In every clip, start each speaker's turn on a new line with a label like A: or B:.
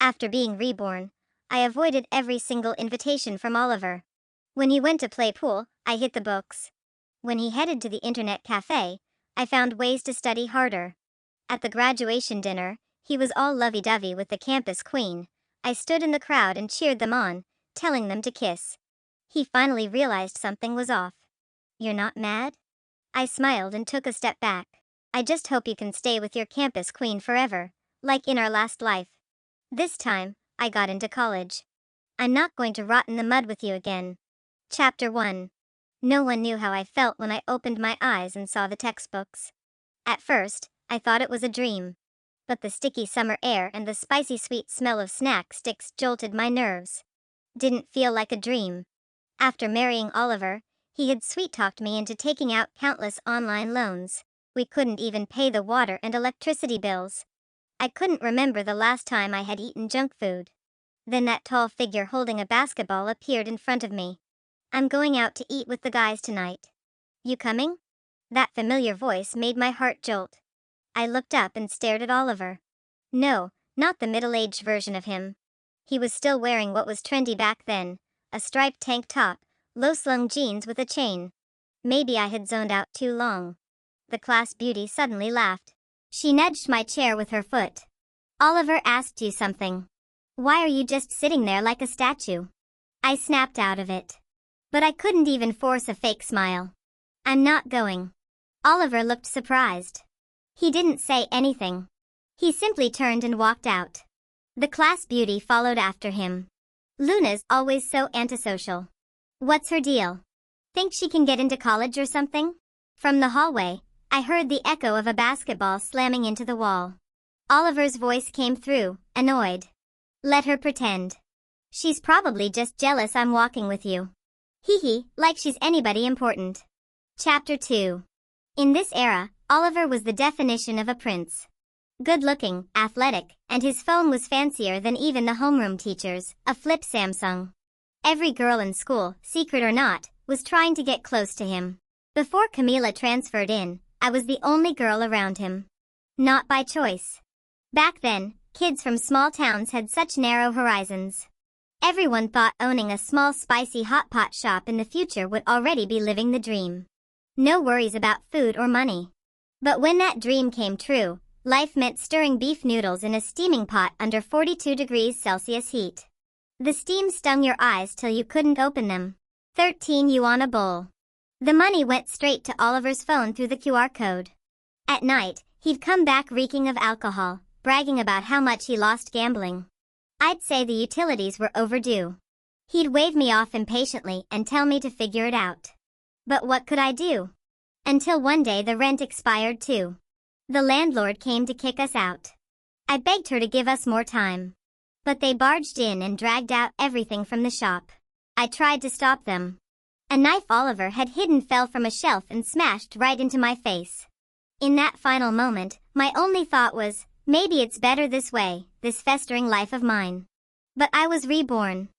A: After being reborn, I avoided every single invitation from Oliver. When he went to play pool, I hit the books. When he headed to the internet cafe, I found ways to study harder. At the graduation dinner, he was all lovey-dovey with the campus queen. I stood in the crowd and cheered them on, telling them to kiss. He finally realized something was off. "You're not mad?" I smiled and took a step back. "I just hope you can stay with your campus queen forever, like in our last life. This time, I got into college. I'm not going to rot in the mud with you again." Chapter 1. No one knew how I felt when I opened my eyes and saw the textbooks. At first, I thought it was a dream. But the sticky summer air and the spicy sweet smell of snack sticks jolted my nerves. Didn't feel like a dream. After marrying Oliver, he had sweet-talked me into taking out countless online loans. We couldn't even pay the water and electricity bills. I couldn't remember the last time I had eaten junk food. Then that tall figure holding a basketball appeared in front of me. "I'm going out to eat with the guys tonight. You coming?" That familiar voice made my heart jolt. I looked up and stared at Oliver. No, not the middle-aged version of him. He was still wearing what was trendy back then, a striped tank top, low-slung jeans with a chain. Maybe I had zoned out too long. The class beauty suddenly laughed. She nudged my chair with her foot. "Oliver asked you something. Why are you just sitting there like a statue?" I snapped out of it. But I couldn't even force a fake smile. "I'm not going." Oliver looked surprised. He didn't say anything. He simply turned and walked out. The class beauty followed after him. "Luna's always so antisocial. What's her deal? Think she can get into college or something?" From the hallway, I heard the echo of a basketball slamming into the wall. Oliver's voice came through, annoyed. "Let her pretend. She's probably just jealous I'm walking with you. Hee hee, like she's anybody important." Chapter 2. In this era, Oliver was the definition of a prince. Good-looking, athletic, and his phone was fancier than even the homeroom teachers, a flip Samsung. Every girl in school, secret or not, was trying to get close to him. Before Camila transferred in, I was the only girl around him. Not by choice. Back then, kids from small towns had such narrow horizons. Everyone thought owning a small spicy hot pot shop in the future would already be living the dream. No worries about food or money. But when that dream came true, life meant stirring beef noodles in a steaming pot under 42 degrees Celsius heat. The steam stung your eyes till you couldn't open them. 13 yuan a bowl. The money went straight to Oliver's phone through the QR code. At night, he'd come back reeking of alcohol, bragging about how much he lost gambling. I'd say the utilities were overdue. He'd wave me off impatiently and tell me to figure it out. But what could I do? Until one day the rent expired too. The landlord came to kick us out. I begged her to give us more time. But they barged in and dragged out everything from the shop. I tried to stop them. A knife Oliver had hidden fell from a shelf and smashed right into my face. In that final moment, my only thought was, maybe it's better this way, this festering life of mine. But I was reborn.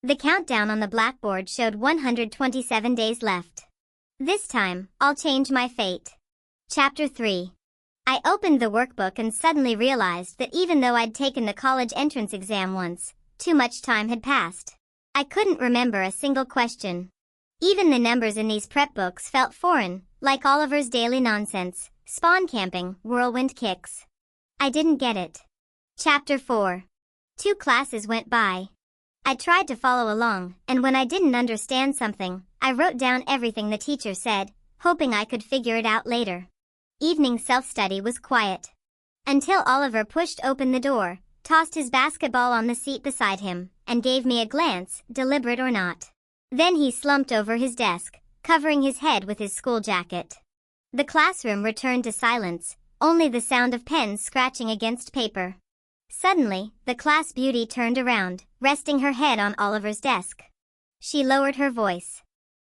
A: The countdown on the blackboard showed 127 days left. This time, I'll change my fate. Chapter 3. I opened the workbook and suddenly realized that even though I'd taken the college entrance exam once, too much time had passed. I couldn't remember a single question. Even the numbers in these prep books felt foreign, like Oliver's daily nonsense, spawn camping, whirlwind kicks. I didn't get it. Chapter 4. 2 classes went by. I tried to follow along, and when I didn't understand something, I wrote down everything the teacher said, hoping I could figure it out later. Evening self-study was quiet. Until Oliver pushed open the door, tossed his basketball on the seat beside him, and gave me a glance, deliberate or not. Then he slumped over his desk, covering his head with his school jacket. The classroom returned to silence, only the sound of pens scratching against paper. Suddenly, the class beauty turned around, resting her head on Oliver's desk. She lowered her voice.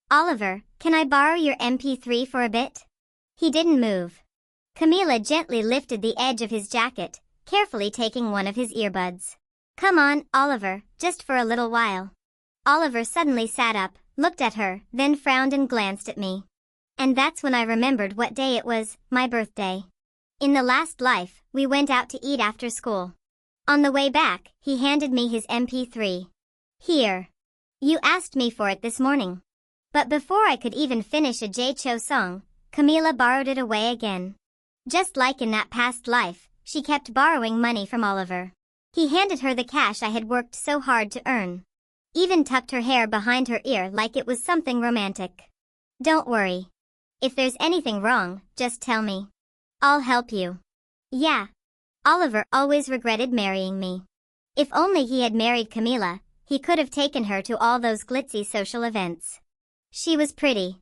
A: "Oliver, can I borrow your MP3 for a bit?" He didn't move. Camila gently lifted the edge of his jacket, carefully taking one of his earbuds. "Come on, Oliver, just for a little while." Oliver suddenly sat up, looked at her, then frowned and glanced at me. And that's when I remembered what day it was, my birthday. In the last life, we went out to eat after school. On the way back, he handed me his MP3. Here. You asked me for it this morning. But before I could even finish a J Cho song, Camila borrowed it away again. Just like in that past life, she kept borrowing money from Oliver. He handed her the cash I had worked so hard to earn. Even tucked her hair behind her ear like it was something romantic. Don't worry. If there's anything wrong, just tell me. I'll help you. Yeah. Oliver always regretted marrying me. If only he had married Camila, he could have taken her to all those glitzy social events. She was pretty.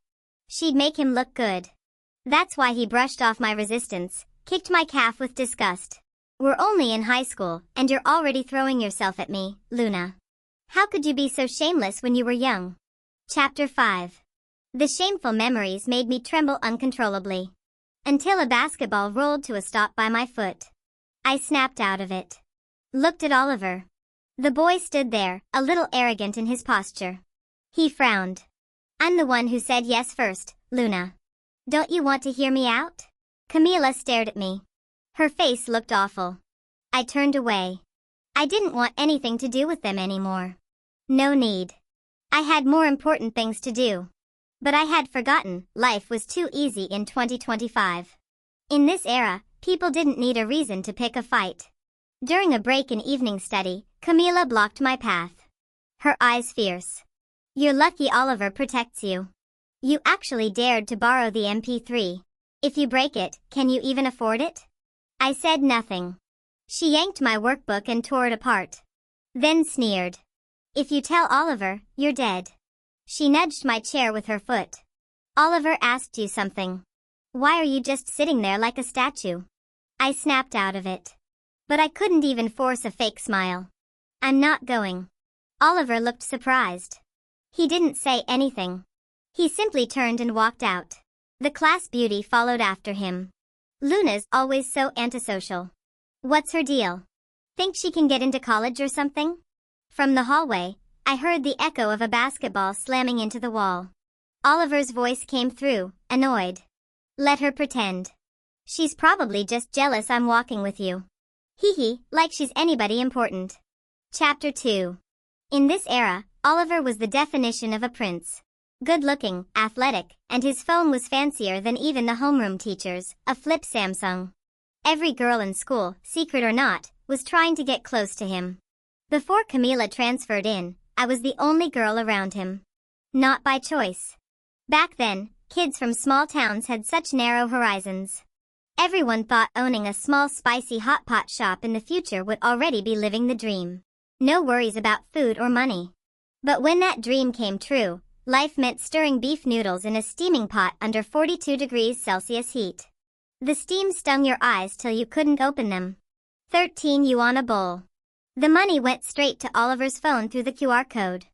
A: She'd make him look good. That's why he brushed off my resistance, kicked my calf with disgust. We're only in high school, and you're already throwing yourself at me, Luna. How could you be so shameless when you were young? Chapter 5. The shameful memories made me tremble uncontrollably. Until a basketball rolled to a stop by my foot. I snapped out of it. Looked at Oliver. The boy stood there, a little arrogant in his posture. He frowned. I'm the one who said yes first, Luna. Don't you want to hear me out? Camila stared at me. Her face looked awful. I turned away. I didn't want anything to do with them anymore. No need. I had more important things to do. But I had forgotten, life was too easy in 2025. In this era, people didn't need a reason to pick a fight. During a break in evening study, Camila blocked my path. Her eyes fierce. You're lucky Oliver protects you. You actually dared to borrow the MP3. If you break it, can you even afford it? I said nothing. She yanked my workbook and tore it apart. Then sneered. If you tell Oliver, you're dead. She nudged my chair with her foot. Oliver asked you something. Why are you just sitting there like a statue? I snapped out of it. But I couldn't even force a fake smile. I'm not going. Oliver looked surprised. He didn't say anything. He simply turned and walked out. The class beauty followed after him. Luna's always so antisocial. What's her deal? Think she can get into college or something? From the hallway, I heard the echo of a basketball slamming into the wall. Oliver's voice came through, annoyed. Let her pretend. She's probably just jealous I'm walking with you. Hee hee, like she's anybody important. Chapter 2. In this era, Oliver was the definition of a prince. Good-looking, athletic, and his phone was fancier than even the homeroom teachers, a flip Samsung. Every girl in school, secret or not, was trying to get close to him. Before Camila transferred in, I was the only girl around him. Not by choice. Back then, kids from small towns had such narrow horizons. Everyone thought owning a small spicy hot pot shop in the future would already be living the dream. No worries about food or money. But when that dream came true, life meant stirring beef noodles in a steaming pot under 42 degrees Celsius heat. The steam stung your eyes till you couldn't open them. 13 yuan a bowl. The money went straight to Oliver's phone through the QR code.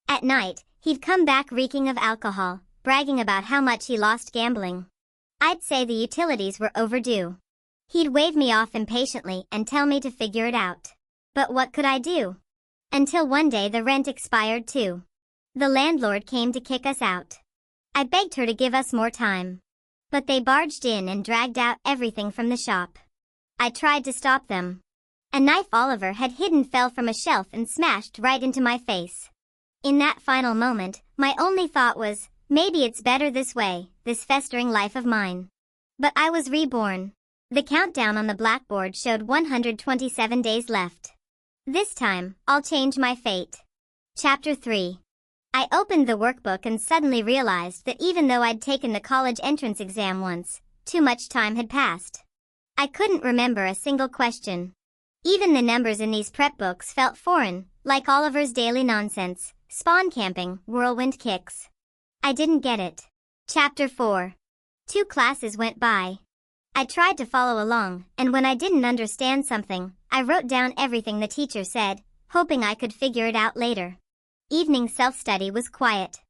A: At night, he'd come back reeking of alcohol, bragging about how much he lost gambling. I'd say the utilities were overdue. He'd wave me off impatiently and tell me to figure it out. But what could I do? Until one day the rent expired too. The landlord came to kick us out. I begged her to give us more time. But they barged in and dragged out everything from the shop. I tried to stop them. A knife Oliver had hidden fell from a shelf and smashed right into my face. In that final moment, my only thought was, maybe it's better this way, this festering life of mine. But I was reborn. The countdown on the blackboard showed 127 days left. This time, I'll change my fate. Chapter 3. I opened the workbook and suddenly realized that even though I'd taken the college entrance exam once, too much time had passed. I couldn't remember a single question. Even the numbers in these prep books felt foreign, like Oliver's daily nonsense, spawn camping, whirlwind kicks. I didn't get it. Chapter 4. 2 classes went by. I tried to follow along, and when I didn't understand something, I wrote down everything the teacher said, hoping I could figure it out later. Evening self-study was quiet.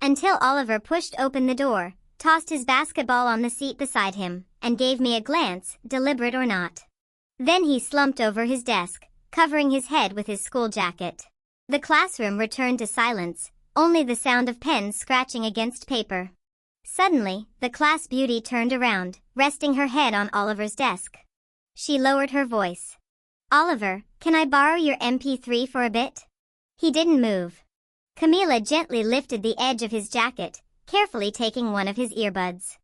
A: Until Oliver pushed open the door, tossed his basketball on the seat beside him, and gave me a glance, deliberate or not. Then he slumped over his desk, covering his head with his school jacket. The classroom returned to silence, only the sound of pens scratching against paper. Suddenly, the class beauty turned around, resting her head on Oliver's desk. She lowered her voice. Oliver, can I borrow your MP3 for a bit? He didn't move. Camila gently lifted the edge of his jacket, carefully taking one of his earbuds.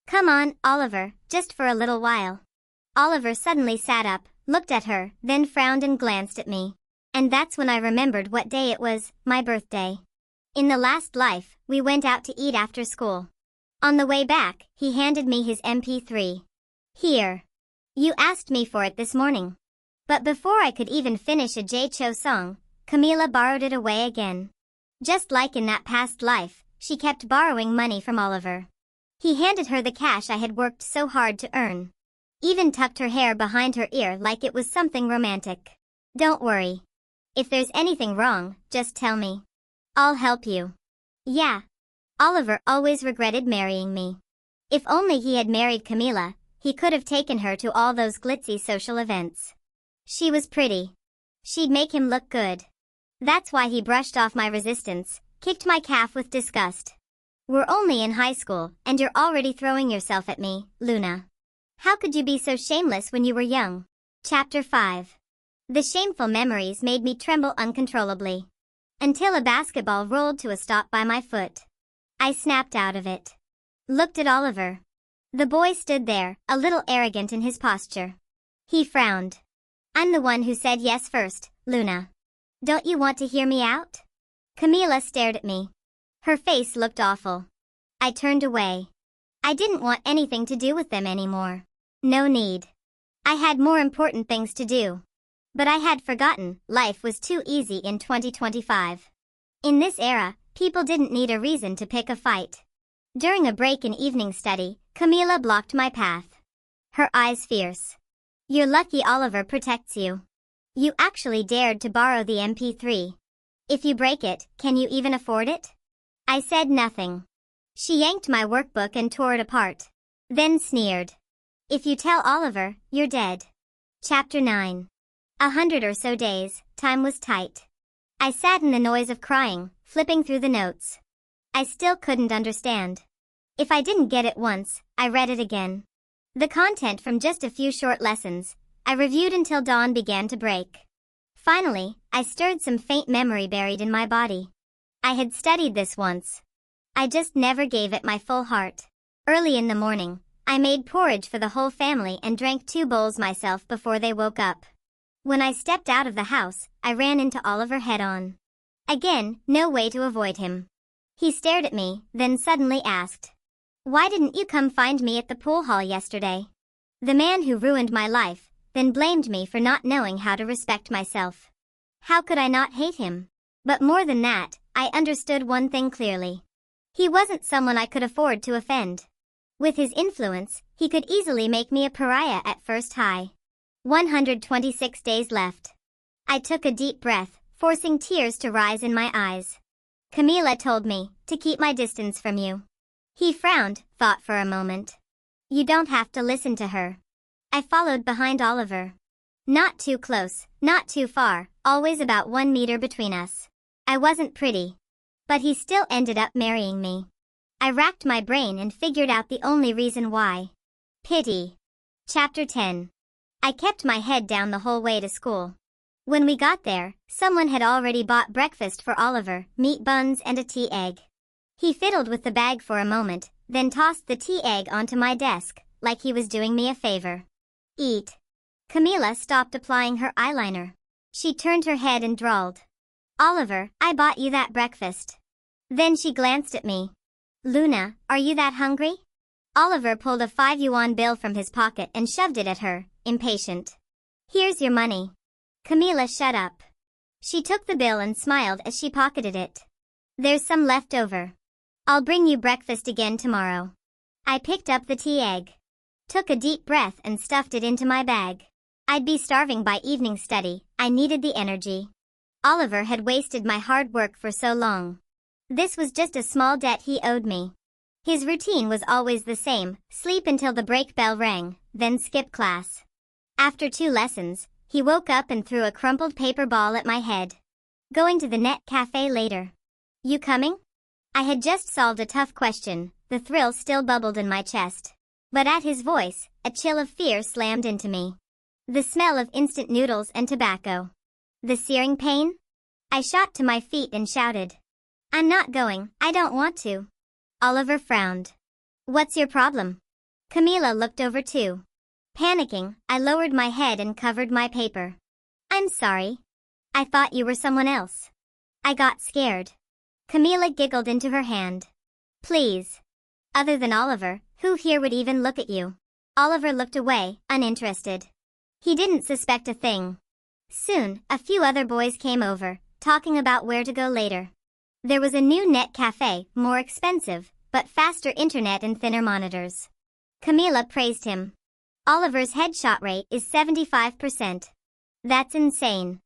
A: Come on, Oliver, just for a little while. Oliver suddenly sat up, looked at her, then frowned and glanced at me. And that's when I remembered what day it was, my birthday. In the last life, we went out to eat after school. On the way back, he handed me his MP3. Here. You asked me for it this morning. But before I could even finish a J Cho song, Camila borrowed it away again. Just like in that past life, she kept borrowing money from Oliver. He handed her the cash I had worked so hard to earn. Even tucked her hair behind her ear like it was something romantic. Don't worry. If there's anything wrong, just tell me. I'll help you. Yeah. Oliver always regretted marrying me. If only he had married Camila, he could have taken her to all those glitzy social events. She was pretty. She'd make him look good. That's why he brushed off my resistance, kicked my calf with disgust. We're only in high school, and you're already throwing yourself at me, Luna. How could you be so shameless when you were young? Chapter 5. The shameful memories made me tremble uncontrollably. Until a basketball rolled to a stop by my foot. I snapped out of it. Looked at Oliver. The boy stood there, a little arrogant in his posture. He frowned. I'm the one who said yes first, Luna. Don't you want to hear me out? Camila stared at me. Her face looked awful. I turned away. I didn't want anything to do with them anymore. No need. I had more important things to do. But I had forgotten, life was too easy in 2025. In this era, people didn't need a reason to pick a fight. During a break in evening study, Camila blocked my path. Her eyes fierce. You're lucky Oliver protects you. You actually dared to borrow the MP3. If you break it, can you even afford it? I said nothing. She yanked my workbook and tore it apart. Then sneered. If you tell Oliver, you're dead. Chapter 9. 100 or so days, time was tight. I sat in the noise of crying, flipping through the notes. I still couldn't understand. If I didn't get it once, I read it again. The content from just a few short lessons, I reviewed until dawn began to break. Finally, I stirred some faint memory buried in my body. I had studied this once. I just never gave it my full heart. Early in the morning, I made porridge for the whole family and drank 2 bowls myself before they woke up. When I stepped out of the house, I ran into Oliver head-on. Again, no way to avoid him. He stared at me, then suddenly asked, "Why didn't you come find me at the pool hall yesterday?" The man who ruined my life, then blamed me for not knowing how to respect myself. How could I not hate him? But more than that, I understood one thing clearly. He wasn't someone I could afford to offend. With his influence, he could easily make me a pariah at first high. 126 days left. I took a deep breath, forcing tears to rise in my eyes. Camila told me to keep my distance from you. He frowned, thought for a moment. You don't have to listen to her. I followed behind Oliver. Not too close, not too far, always about 1 meter between us. I wasn't pretty. But he still ended up marrying me. I racked my brain and figured out the only reason why. Pity. Chapter 10. I kept my head down the whole way to school. When we got there, someone had already bought breakfast for Oliver, meat buns and a tea egg. He fiddled with the bag for a moment, then tossed the tea egg onto my desk, like he was doing me a favor. Eat. Camila stopped applying her eyeliner. She turned her head and drawled. Oliver, I bought you that breakfast. Then she glanced at me. Luna, are you that hungry? Oliver pulled a 5 yuan bill from his pocket and shoved it at her, impatient. Here's your money. Camila shut up. She took the bill and smiled as she pocketed it. There's some left over. I'll bring you breakfast again tomorrow. I picked up the tea egg. Took a deep breath and stuffed it into my bag. I'd be starving by evening study, I needed the energy. Oliver had wasted my hard work for so long. This was just a small debt he owed me. His routine was always the same, sleep until the break bell rang, then skip class. After 2 lessons, he woke up and threw a crumpled paper ball at my head. Going to the net cafe later. You coming? I had just solved a tough question, the thrill still bubbled in my chest. But at his voice, a chill of fear slammed into me. The smell of instant noodles and tobacco. The searing pain? I shot to my feet and shouted. I'm not going, I don't want to. Oliver frowned. What's your problem? Camila looked over too. Panicking, I lowered my head and covered my paper. I'm sorry. I thought you were someone else. I got scared. Camila giggled into her hand. Please. Other than Oliver, who here would even look at you? Oliver looked away, uninterested. He didn't suspect a thing. Soon, a few other boys came over, talking about where to go later. There was a new net cafe, more expensive, but faster internet and thinner monitors. Camila praised him. Oliver's headshot rate is 75%. That's insane.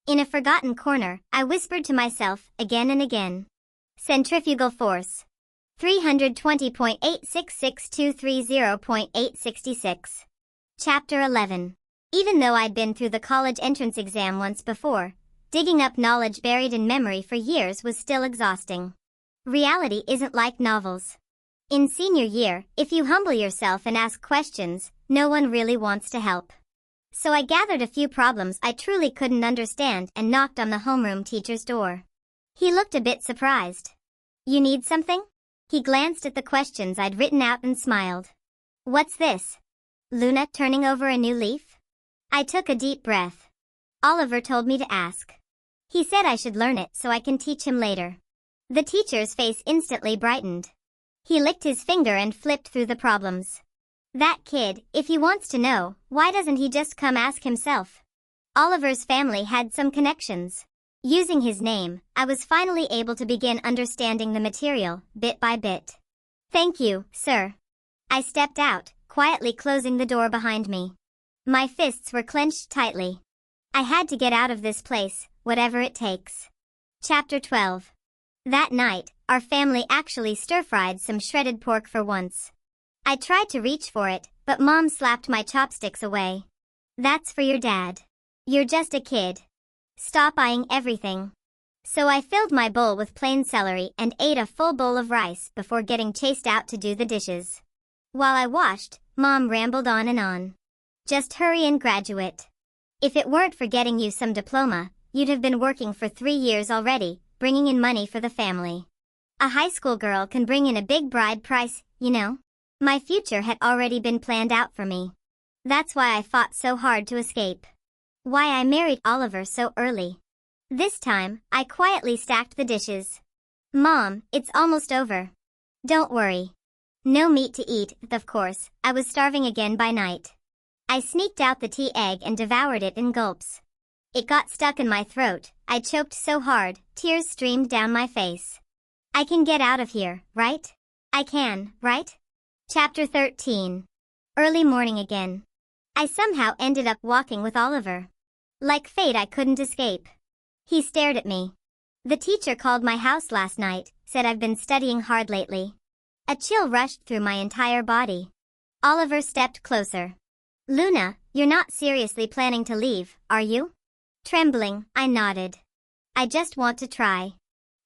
A: In a forgotten corner, I whispered to myself, again and again. Centrifugal force. 320.866230.866. Chapter 11. Even though I'd been through the college entrance exam once before, digging up knowledge buried in memory for years was still exhausting. Reality isn't like novels. In senior year, if you humble yourself and ask questions, no one really wants to help. So I gathered a few problems I truly couldn't understand and knocked on the homeroom teacher's door. He looked a bit surprised. You need something? He glanced at the questions I'd written out and smiled. What's this? Luna turning over a new leaf? I took a deep breath. Oliver told me to ask. He said I should learn it so I can teach him later. The teacher's face instantly brightened. He licked his finger and flipped through the problems. That kid, if he wants to know, why doesn't he just come ask himself? Oliver's family had some connections. Using his name, I was finally able to begin understanding the material, bit by bit. Thank you, sir. I stepped out, quietly closing the door behind me. My fists were clenched tightly. I had to get out of this place, whatever it takes. Chapter 12. That night, our family actually stir-fried some shredded pork for once. I tried to reach for it, but Mom slapped my chopsticks away. That's for your dad. You're just a kid. Stop eyeing everything. So I filled my bowl with plain celery and ate a full bowl of rice before getting chased out to do the dishes. While I washed, Mom rambled on and on. Just hurry and graduate. If it weren't for getting you some diploma, you'd have been working for 3 years already, bringing in money for the family. A high school girl can bring in a big bride price, you know? My future had already been planned out for me. That's why I fought so hard to escape. Why I married Oliver so early. This time, I quietly stacked the dishes. Mom, it's almost over. Don't worry. No meat to eat, of course, I was starving again by night. I sneaked out the tea egg and devoured it in gulps. It got stuck in my throat, I choked so hard, tears streamed down my face. I can get out of here, right? I can, right? Chapter 13. Early morning again. I somehow ended up walking with Oliver. Like fate, I couldn't escape. He stared at me. The teacher called my house last night, said I've been studying hard lately. A chill rushed through my entire body. Oliver stepped closer. Luna, you're not seriously planning to leave, are you? Trembling, I nodded. I just want to try.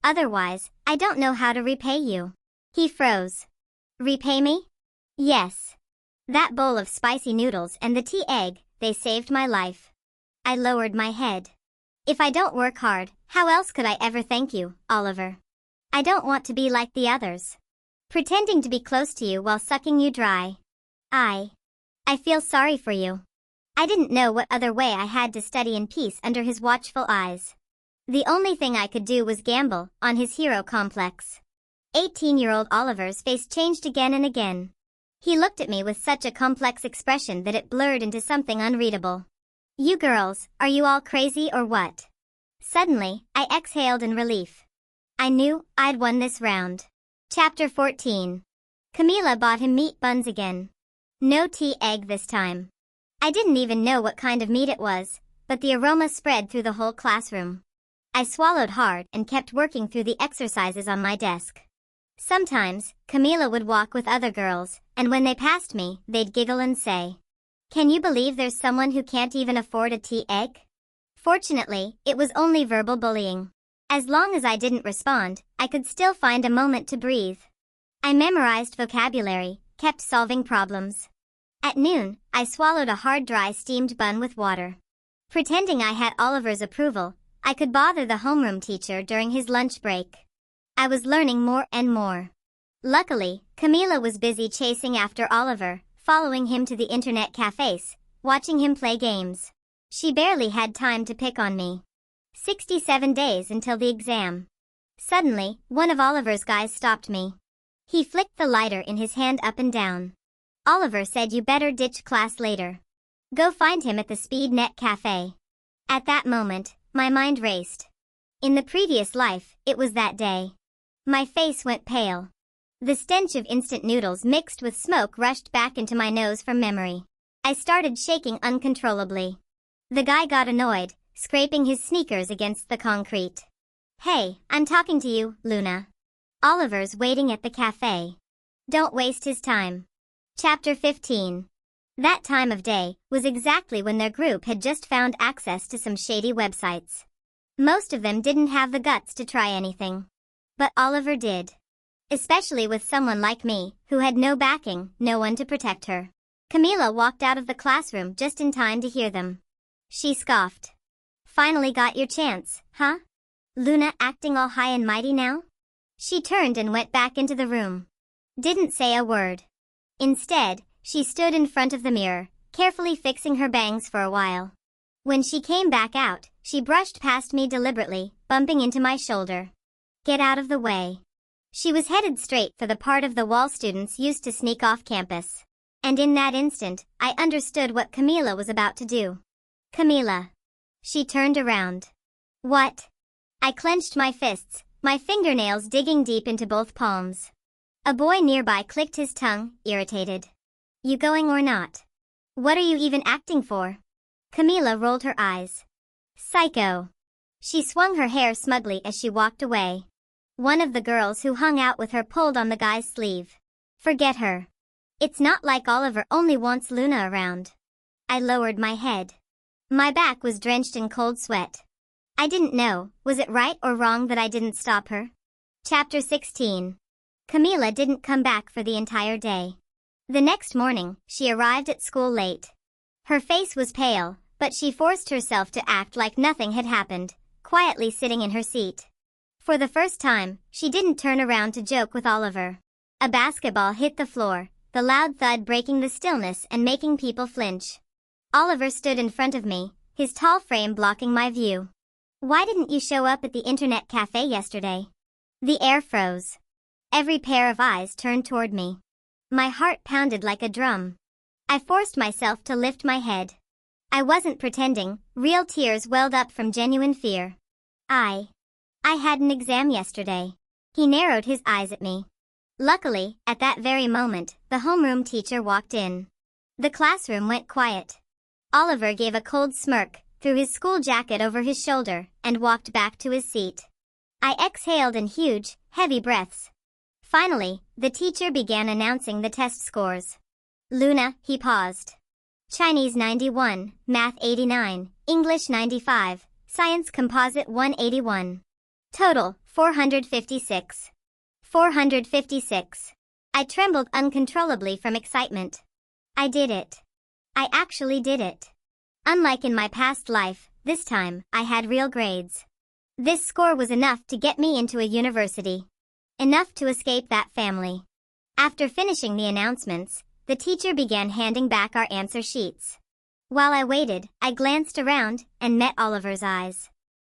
A: Otherwise, I don't know how to repay you. He froze. Repay me? Yes. That bowl of spicy noodles and the tea egg, they saved my life. I lowered my head. If I don't work hard, how else could I ever thank you, Oliver? I don't want to be like the others. Pretending to be close to you while sucking you dry. I feel sorry for you. I didn't know what other way I had to study in peace under his watchful eyes. The only thing I could do was gamble on his hero complex. 18-year-old Oliver's face changed again and again. He looked at me with such a complex expression that it blurred into something unreadable. You girls, are you all crazy or what? Suddenly, I exhaled in relief. I knew I'd won this round. Chapter 14. Camila bought him meat buns again. No tea egg this time. I didn't even know what kind of meat it was, but the aroma spread through the whole classroom. I swallowed hard and kept working through the exercises on my desk. Sometimes, Camila would walk with other girls, and when they passed me, they'd giggle and say, "Can you believe there's someone who can't even afford a tea egg?" Fortunately, it was only verbal bullying. As long as I didn't respond, I could still find a moment to breathe. I memorized vocabulary, kept solving problems. At noon, I swallowed a hard dry steamed bun with water. Pretending I had Oliver's approval, I could bother the homeroom teacher during his lunch break. I was learning more and more. Luckily, Camila was busy chasing after Oliver, following him to the internet cafes, watching him play games. She barely had time to pick on me. 67 days until the exam. Suddenly, one of Oliver's guys stopped me. He flicked the lighter in his hand up and down. Oliver said, "You better ditch class later. Go find him at the SpeedNet cafe." At that moment, my mind raced. In the previous life, it was that day. My face went pale. The stench of instant noodles mixed with smoke rushed back into my nose from memory. I started shaking uncontrollably. The guy got annoyed, scraping his sneakers against the concrete. "Hey, I'm talking to you, Luna. Oliver's waiting at the cafe. Don't waste his time." Chapter 15. That time of day was exactly when their group had just found access to some shady websites. Most of them didn't have the guts to try anything. But Oliver did. Especially with someone like me, who had no backing, no one to protect her. Camila walked out of the classroom just in time to hear them. She scoffed. "Finally got your chance, huh? Luna acting all high and mighty now?" She turned and went back into the room. Didn't say a word. Instead, she stood in front of the mirror, carefully fixing her bangs for a while. When she came back out, she brushed past me deliberately, bumping into my shoulder. "Get out of the way." She was headed straight for the part of the wall students used to sneak off campus. And in that instant, I understood what Camila was about to do. "Camila." She turned around. "What?" I clenched my fists, my fingernails digging deep into both palms. A boy nearby clicked his tongue, irritated. "You going or not? What are you even acting for?" Camila rolled her eyes. "Psycho." She swung her hair smugly as she walked away. One of the girls who hung out with her pulled on the guy's sleeve. "Forget her. It's not like Oliver only wants Luna around." I lowered my head. My back was drenched in cold sweat. I didn't know, was it right or wrong that I didn't stop her? Chapter 16. Camila didn't come back for the entire day. The next morning, she arrived at school late. Her face was pale, but she forced herself to act like nothing had happened, quietly sitting in her seat. For the first time, she didn't turn around to joke with Oliver. A basketball hit the floor, the loud thud breaking the stillness and making people flinch. Oliver stood in front of me, his tall frame blocking my view. "Why didn't you show up at the internet cafe yesterday?" The air froze. Every pair of eyes turned toward me. My heart pounded like a drum. I forced myself to lift my head. I wasn't pretending, real tears welled up from genuine fear. I had an exam yesterday." He narrowed his eyes at me. Luckily, at that very moment, the homeroom teacher walked in. The classroom went quiet. Oliver gave a cold smirk, threw his school jacket over his shoulder, and walked back to his seat. I exhaled in huge, heavy breaths. Finally, the teacher began announcing the test scores. "Luna," he paused. "Chinese 91, Math 89, English 95, Science Composite 181. Total, 456. 456. I trembled uncontrollably from excitement. I did it. I actually did it. Unlike in my past life, this time, I had real grades. This score was enough to get me into a university. Enough to escape that family. After finishing the announcements, the teacher began handing back our answer sheets. While I waited, I glanced around and met Oliver's eyes.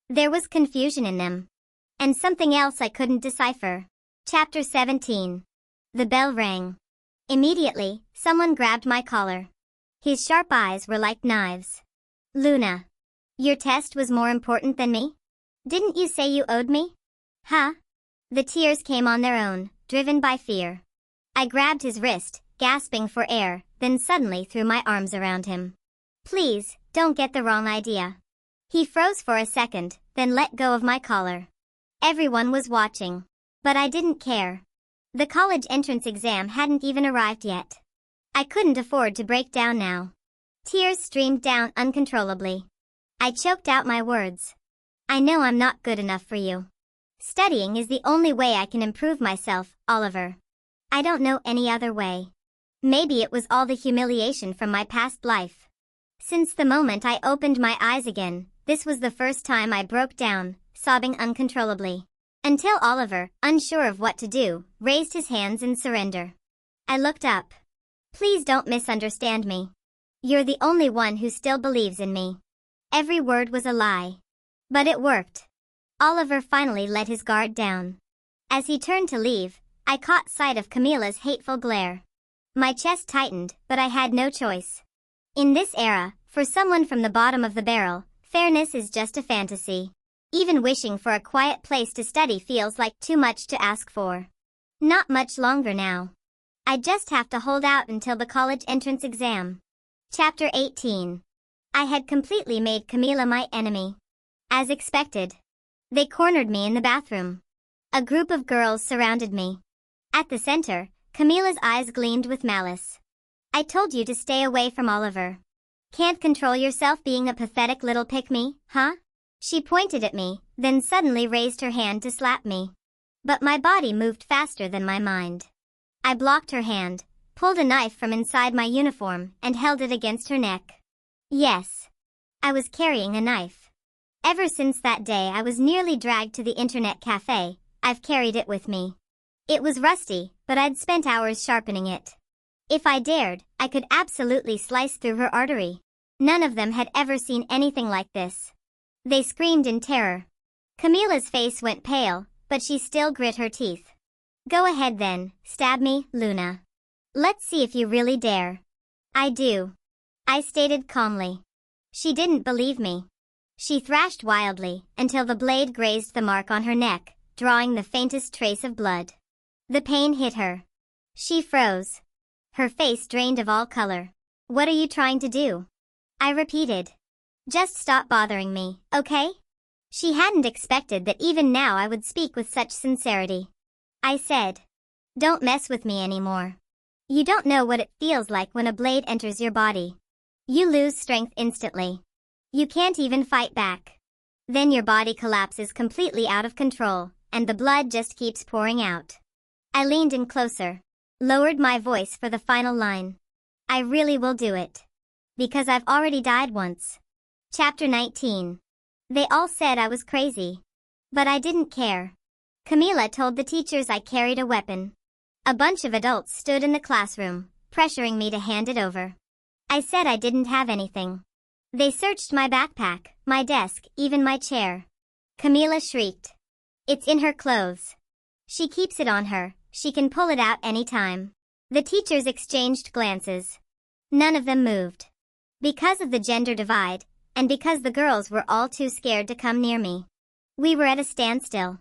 A: There was confusion in them. And something else I couldn't decipher. Chapter 17. The bell rang. Immediately, someone grabbed my collar. His sharp eyes were like knives. "Luna. Your test was more important than me? Didn't you say you owed me?" "Huh?" The tears came on their own, driven by fear. I grabbed his wrist, gasping for air, then suddenly threw my arms around him. "Please, don't get the wrong idea." He froze for a second, then let go of my collar. Everyone was watching. But I didn't care. The college entrance exam hadn't even arrived yet. I couldn't afford to break down now. Tears streamed down uncontrollably. I choked out my words. "I know I'm not good enough for you. Studying is the only way I can improve myself, Oliver. I don't know any other way." Maybe it was all the humiliation from my past life. Since the moment I opened my eyes again, this was the first time I broke down, sobbing uncontrollably. Until Oliver, unsure of what to do, raised his hands in surrender. I looked up. Please don't misunderstand me. You're the only one who still believes in me. Every word was a lie. But it worked. Oliver finally let his guard down. As he turned to leave, I caught sight of Camilla's hateful glare. My chest tightened, but I had no choice. In this era, for someone from the bottom of the barrel, fairness is just a fantasy. Even wishing for a quiet place to study feels like too much to ask for. Not much longer now. I just have to hold out until the college entrance exam. Chapter 18. I had completely made Camilla my enemy. As expected. They cornered me in the bathroom. A group of girls surrounded me. At the center, Camilla's eyes gleamed with malice. I told you to stay away from Oliver. Can't control yourself being a pathetic little pick-me, huh? She pointed at me, then suddenly raised her hand to slap me. But my body moved faster than my mind. I blocked her hand, pulled a knife from inside my uniform, and held it against her neck. Yes. I was carrying a knife. Ever since that day I was nearly dragged to the internet cafe, I've carried it with me. It was rusty, but I'd spent hours sharpening it. If I dared, I could absolutely slice through her artery. None of them had ever seen anything like this. They screamed in terror. Camilla's face went pale, but she still grit her teeth. Go ahead then, stab me, Luna. Let's see if you really dare. I do. I stated calmly. She didn't believe me. She thrashed wildly, until the blade grazed the mark on her neck, drawing the faintest trace of blood. The pain hit her. She froze. Her face drained of all color. What are you trying to do? I repeated. Just stop bothering me, okay? She hadn't expected that even now I would speak with such sincerity. I said. Don't mess with me anymore. You don't know what it feels like when a blade enters your body. You lose strength instantly. You can't even fight back. Then your body collapses completely out of control, and the blood just keeps pouring out. I leaned in closer, lowered my voice for the final line. I really will do it. Because I've already died once. Chapter 19. They all said I was crazy. But I didn't care. Camilla told the teachers I carried a weapon. A bunch of adults stood in the classroom, pressuring me to hand it over. I said I didn't have anything. They searched my backpack, my desk, even my chair. Camilla shrieked. It's in her clothes. She keeps it on her, she can pull it out any time. The teachers exchanged glances. None of them moved. Because of the gender divide, and because the girls were all too scared to come near me. We were at a standstill.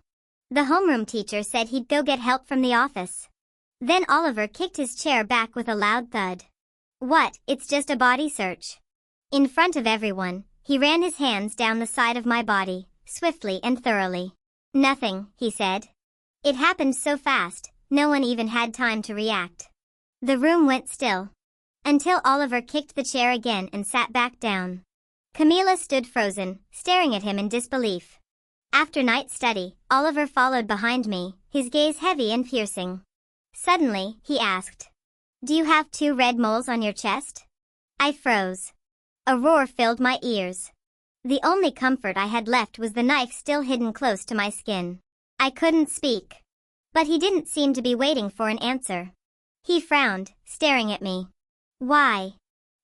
A: The homeroom teacher said he'd go get help from the office. Then Oliver kicked his chair back with a loud thud. What, it's just a body search. In front of everyone, he ran his hands down the side of my body, swiftly and thoroughly. Nothing, he said. It happened so fast, no one even had time to react. The room went still. Until Oliver kicked the chair again and sat back down. Camilla stood frozen, staring at him in disbelief. After night study, Oliver followed behind me, his gaze heavy and piercing. Suddenly, he asked, Do you have 2 red moles on your chest? I froze. A roar filled my ears. The only comfort I had left was the knife still hidden close to my skin. I couldn't speak. But he didn't seem to be waiting for an answer. He frowned, staring at me. Why?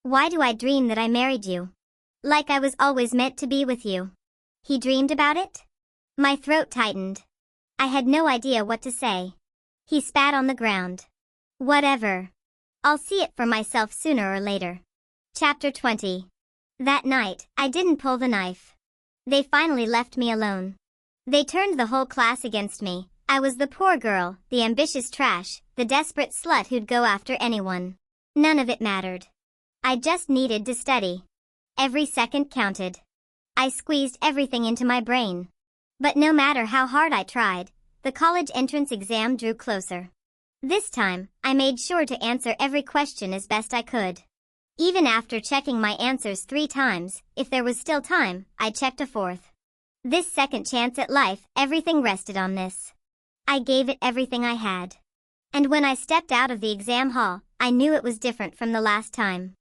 A: Why do I dream that I married you? Like I was always meant to be with you. He dreamed about it? My throat tightened. I had no idea what to say. He spat on the ground. Whatever. I'll see it for myself sooner or later. Chapter 20. That night, I didn't pull the knife. They finally left me alone. They turned the whole class against me. I was the poor girl, the ambitious trash, the desperate slut who'd go after anyone. None of it mattered. I just needed to study. Every second counted. I squeezed everything into my brain. But no matter how hard I tried, the college entrance exam drew closer. This time, I made sure to answer every question as best I could. Even after checking my answers 3 times, if there was still time, I checked a 4th. This second chance at life, everything rested on this. I gave it everything I had. And when I stepped out of the exam hall, I knew it was different from the last time.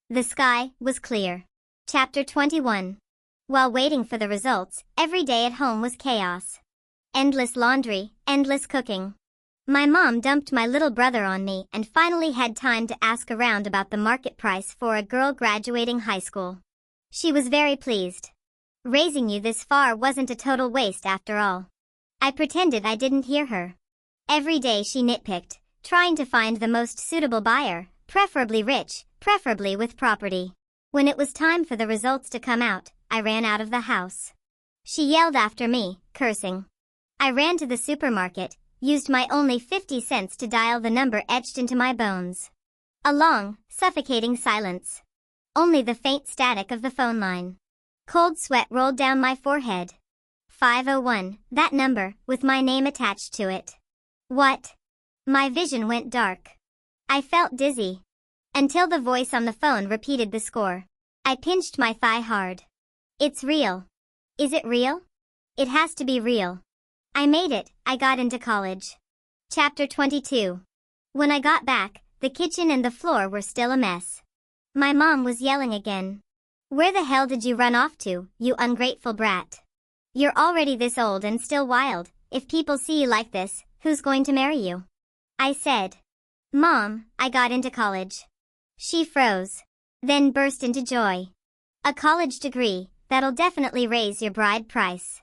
A: The sky was clear. Chapter 21. While waiting for the results, every day at home was chaos. Endless laundry, endless cooking. My mom dumped my little brother on me and finally had time to ask around about the market price for a girl graduating high school. She was very pleased. Raising you this far wasn't a total waste after all. I pretended I didn't hear her. Every day she nitpicked, trying to find the most suitable buyer, preferably rich, preferably with property. When it was time for the results to come out, I ran out of the house. She yelled after me, cursing. I ran to the supermarket, used my only 50 cents to dial the number etched into my bones. A long, suffocating silence. Only the faint static of the phone line. Cold sweat rolled down my forehead. 501, that number, with my name attached to it. What? My vision went dark. I felt dizzy. Until the voice on the phone repeated the score. I pinched my thigh hard. It's real. Is it real? It has to be real. I made it, I got into college. Chapter 22. When I got back, the kitchen and the floor were still a mess. My mom was yelling again. Where the hell did you run off to, you ungrateful brat? You're already this old and still wild. If people see you like this, who's going to marry you? I said. Mom, I got into college. She froze. Then burst into joy. A college degree, that'll definitely raise your bride price.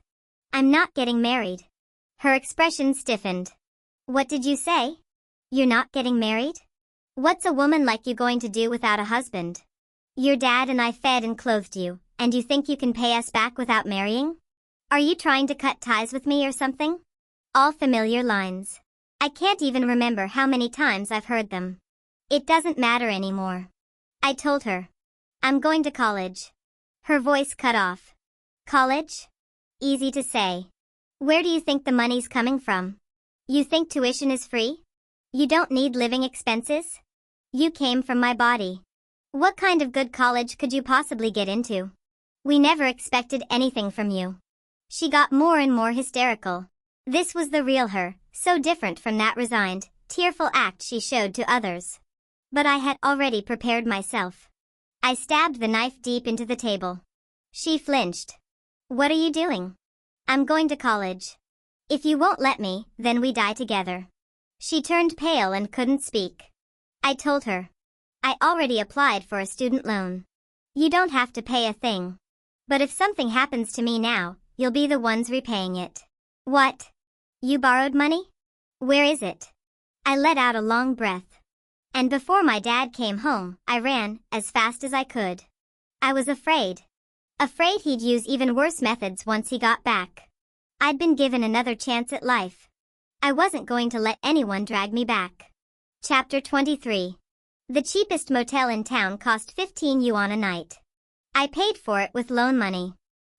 A: I'm not getting married. Her expression stiffened. What did you say? You're not getting married? What's a woman like you going to do without a husband? Your dad and I fed and clothed you, and you think you can pay us back without marrying? Are you trying to cut ties with me or something? All familiar lines. I can't even remember how many times I've heard them. It doesn't matter anymore. I told her. I'm going to college. Her voice cut off. College? Easy to say. Where do you think the money's coming from? You think tuition is free? You don't need living expenses? You came from my body. What kind of good college could you possibly get into? We never expected anything from you. She got more and more hysterical. This was the real her, so different from that resigned, tearful act she showed to others. But I had already prepared myself. I stabbed the knife deep into the table. She flinched. What are you doing? I'm going to college. If you won't let me, then we die together. She turned pale and couldn't speak. I told her. I already applied for a student loan. You don't have to pay a thing. But if something happens to me now, you'll be the ones repaying it. What? You borrowed money? Where is it? I let out a long breath. And before my dad came home, I ran, as fast as I could. I was afraid. Afraid he'd use even worse methods once he got back. I'd been given another chance at life. I wasn't going to let anyone drag me back. Chapter 23. The cheapest motel in town cost 15 yuan a night. I paid for it with loan money.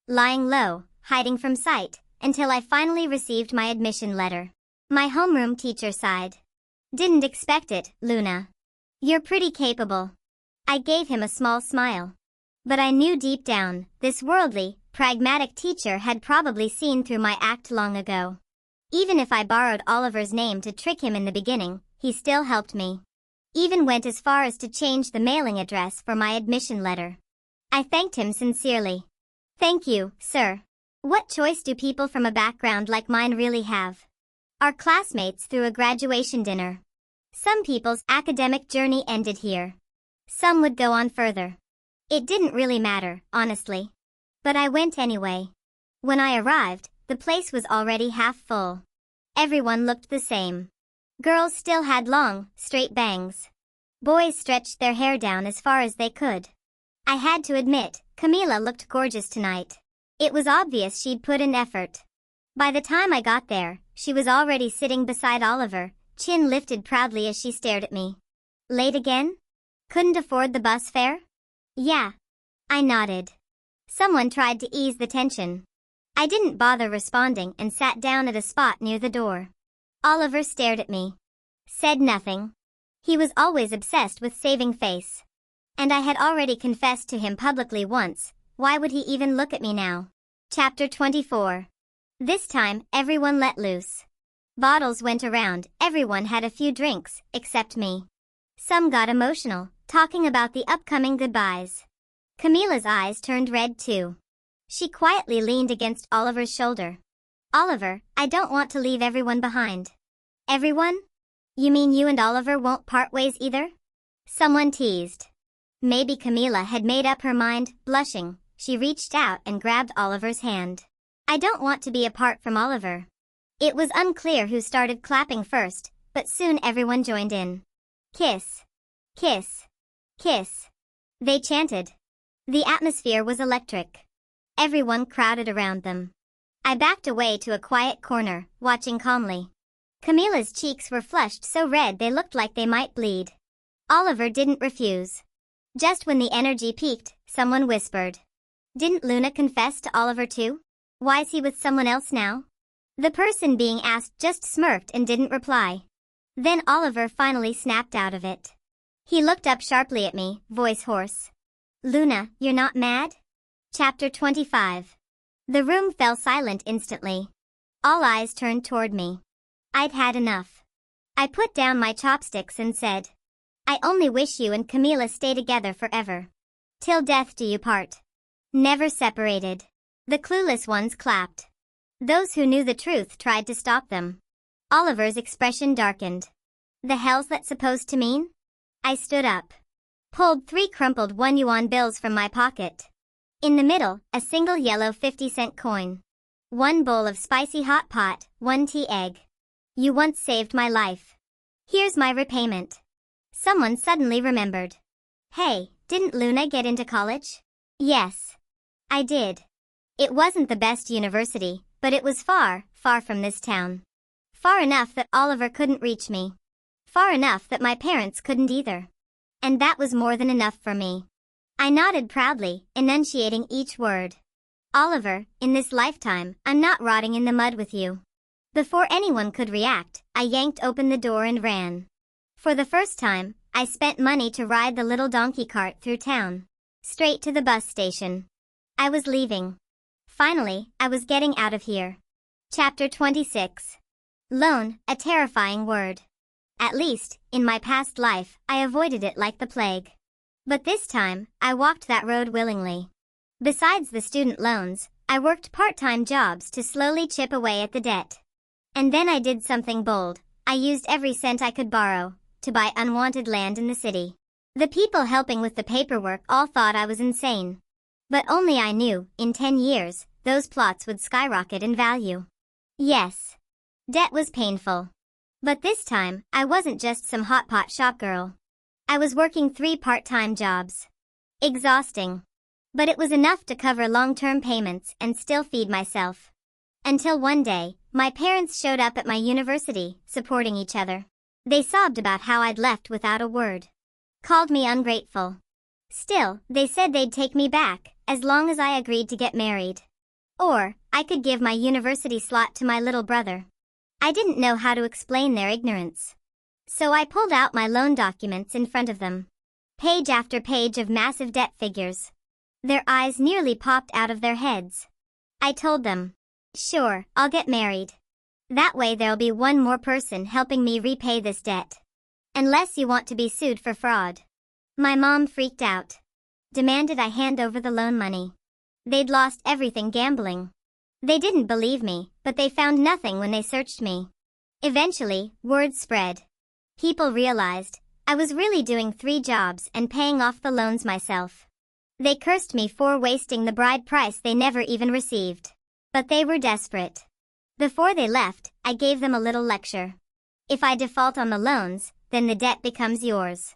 A: Lying low, hiding from sight, until I finally received my admission letter. My homeroom teacher sighed. Didn't expect it, Luna. You're pretty capable. I gave him a small smile. But I knew deep down, this worldly, pragmatic teacher had probably seen through my act long ago. Even if I borrowed Oliver's name to trick him in the beginning, he still helped me. Even went as far as to change the mailing address for my admission letter. I thanked him sincerely. Thank you, sir. What choice do people from a background like mine really have? Our classmates threw a graduation dinner. Some people's academic journey ended here. Some would go on further. It didn't really matter, honestly. But I went anyway. When I arrived, the place was already half full. Everyone looked the same. Girls still had long, straight bangs. Boys stretched their hair down as far as they could. I had to admit, Camila looked gorgeous tonight. It was obvious she'd put in effort. By the time I got there, she was already sitting beside Oliver, chin lifted proudly as she stared at me. Late again? Couldn't afford the bus fare? Yeah. I nodded. Someone tried to ease the tension. I didn't bother responding and sat down at a spot near the door. Oliver stared at me. Said nothing. He was always obsessed with saving face. And I had already confessed to him publicly once. Why would he even look at me now? Chapter 24. This time, everyone let loose. Bottles went around, everyone had a few drinks, except me. Some got emotional, talking about the upcoming goodbyes. Camilla's eyes turned red too. She quietly leaned against Oliver's shoulder. Oliver, I don't want to leave everyone behind. Everyone? You mean you and Oliver won't part ways either? Someone teased. Maybe Camilla had made up her mind. Blushing, she reached out and grabbed Oliver's hand. I don't want to be apart from Oliver. It was unclear who started clapping first, but soon everyone joined in. Kiss. Kiss. Kiss. They chanted. The atmosphere was electric. Everyone crowded around them. I backed away to a quiet corner, watching calmly. Camilla's cheeks were flushed so red they looked like they might bleed. Oliver didn't refuse. Just when the energy peaked, someone whispered. Didn't Luna confess to Oliver too? Why's he with someone else now? The person being asked just smirked and didn't reply. Then Oliver finally snapped out of it. He looked up sharply at me, voice hoarse. Luna, you're not mad? Chapter 25. The room fell silent instantly. All eyes turned toward me. I'd had enough. I put down my chopsticks and said, I only wish you and Camilla stay together forever. Till death do you part. Never separated. The clueless ones clapped. Those who knew the truth tried to stop them. Oliver's expression darkened. The hell's that supposed to mean? I stood up. Pulled 3 crumpled 1 yuan bills from my pocket. In the middle, a single yellow 50-cent coin. 1 bowl of spicy hot pot, 1 tea egg. You once saved my life. Here's my repayment. Someone suddenly remembered. Hey, didn't Luna get into college? Yes. I did. It wasn't the best university, but it was far, far from this town. Far enough that Oliver couldn't reach me. Far enough that my parents couldn't either. And that was more than enough for me. I nodded proudly, enunciating each word. Oliver, in this lifetime, I'm not rotting in the mud with you. Before anyone could react, I yanked open the door and ran. For the first time, I spent money to ride the little donkey cart through town. Straight to the bus station. I was leaving. Finally, I was getting out of here. Chapter 26. Loan, a terrifying word. At least, in my past life, I avoided it like the plague. But this time, I walked that road willingly. Besides the student loans, I worked part-time jobs to slowly chip away at the debt. And then I did something bold. I used every cent I could borrow to buy unwanted land in the city. The people helping with the paperwork all thought I was insane. But only I knew, in 10 years, those plots would skyrocket in value. Yes. Debt was painful. But this time, I wasn't just some hot pot shop girl. I was working 3 part-time jobs. Exhausting. But it was enough to cover long-term payments and still feed myself. Until one day, my parents showed up at my university, supporting each other. They sobbed about how I'd left without a word. Called me ungrateful. Still, they said they'd take me back, as long as I agreed to get married. Or, I could give my university slot to my little brother. I didn't know how to explain their ignorance. So I pulled out my loan documents in front of them. Page after page of massive debt figures. Their eyes nearly popped out of their heads. I told them, sure, I'll get married. That way there'll be one more person helping me repay this debt. Unless you want to be sued for fraud. My mom freaked out. Demanded I hand over the loan money. They'd lost everything gambling. They didn't believe me, but they found nothing when they searched me. Eventually, word spread. People realized I was really doing 3 jobs and paying off the loans myself. They cursed me for wasting the bride price they never even received. But they were desperate. Before they left, I gave them a little lecture. If I default on the loans, then the debt becomes yours.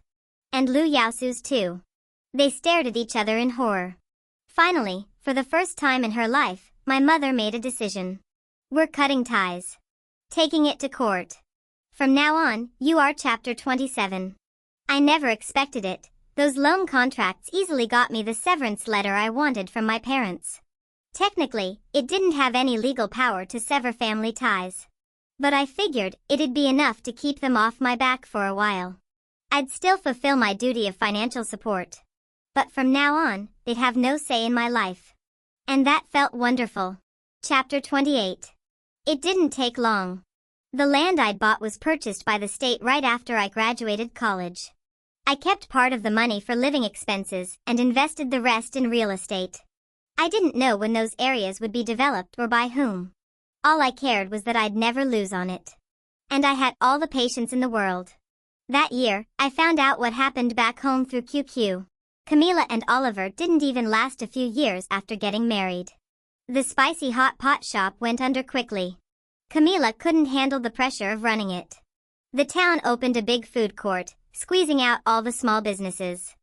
A: And Lu Yaosu's too. They stared at each other in horror. Finally, for the first time in her life, my mother made a decision. We're cutting ties. Taking it to court. From now on, you are Chapter 27. I never expected it. Those loan contracts easily got me the severance letter I wanted from my parents. Technically, it didn't have any legal power to sever family ties. But I figured it'd be enough to keep them off my back for a while. I'd still fulfill my duty of financial support. But from now on, they'd have no say in my life. And that felt wonderful. Chapter 28. It didn't take long. The land I'd bought was purchased by the state right after I graduated college. I kept part of the money for living expenses and invested the rest in real estate. I didn't know when those areas would be developed or by whom. All I cared was that I'd never lose on it. And I had all the patience in the world. That year, I found out what happened back home through QQ. Camila and Oliver didn't even last a few years after getting married. The spicy hot pot shop went under quickly. Camila couldn't handle the pressure of running it. The town opened a big food court, squeezing out all the small businesses.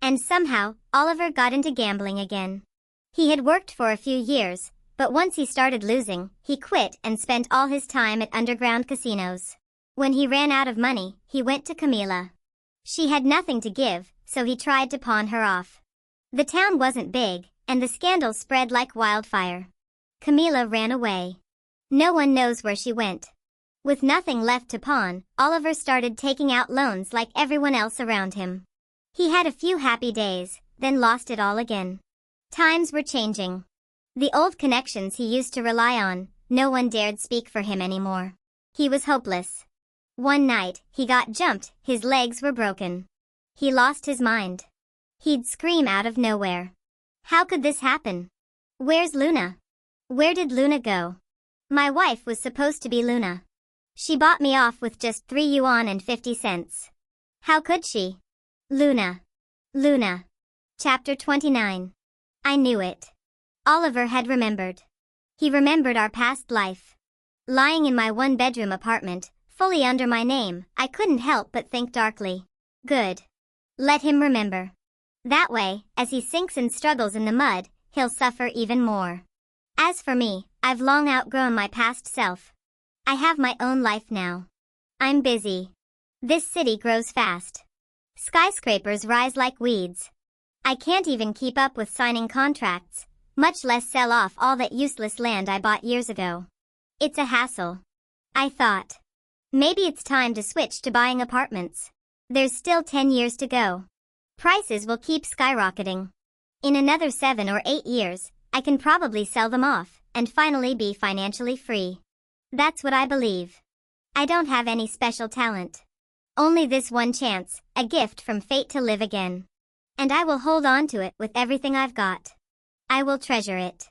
A: And somehow, Oliver got into gambling again. He had worked for a few years, but once he started losing, he quit and spent all his time at underground casinos. When he ran out of money, he went to Camila. She had nothing to give, so he tried to pawn her off. The town wasn't big, and the scandal spread like wildfire. Camila ran away. No one knows where she went. With nothing left to pawn, Oliver started taking out loans like everyone else around him. He had a few happy days, then lost it all again. Times were changing. The old connections he used to rely on, no one dared speak for him anymore. He was hopeless. One night, he got jumped, his legs were broken. He lost his mind. He'd scream out of nowhere. How could this happen? Where's Luna? Where did Luna go? My wife was supposed to be Luna. She bought me off with just 3 yuan and 50 cents. How could she? Luna. Luna. Chapter 29. I knew it. Oliver had remembered. He remembered our past life. Lying in my one-bedroom apartment, fully under my name, I couldn't help but think darkly. Good. Let him remember. That way, as he sinks and struggles in the mud, he'll suffer even more. As for me, I've long outgrown my past self. I have my own life now. I'm busy. This city grows fast. Skyscrapers rise like weeds. I can't even keep up with signing contracts, much less sell off all that useless land I bought years ago. It's a hassle. I thought. Maybe it's time to switch to buying apartments. There's still 10 years to go. Prices will keep skyrocketing. In another 7 or 8 years, I can probably sell them off and finally be financially free. That's what I believe. I don't have any special talent. Only this one chance, a gift from fate to live again. And I will hold on to it with everything I've got. I will treasure it.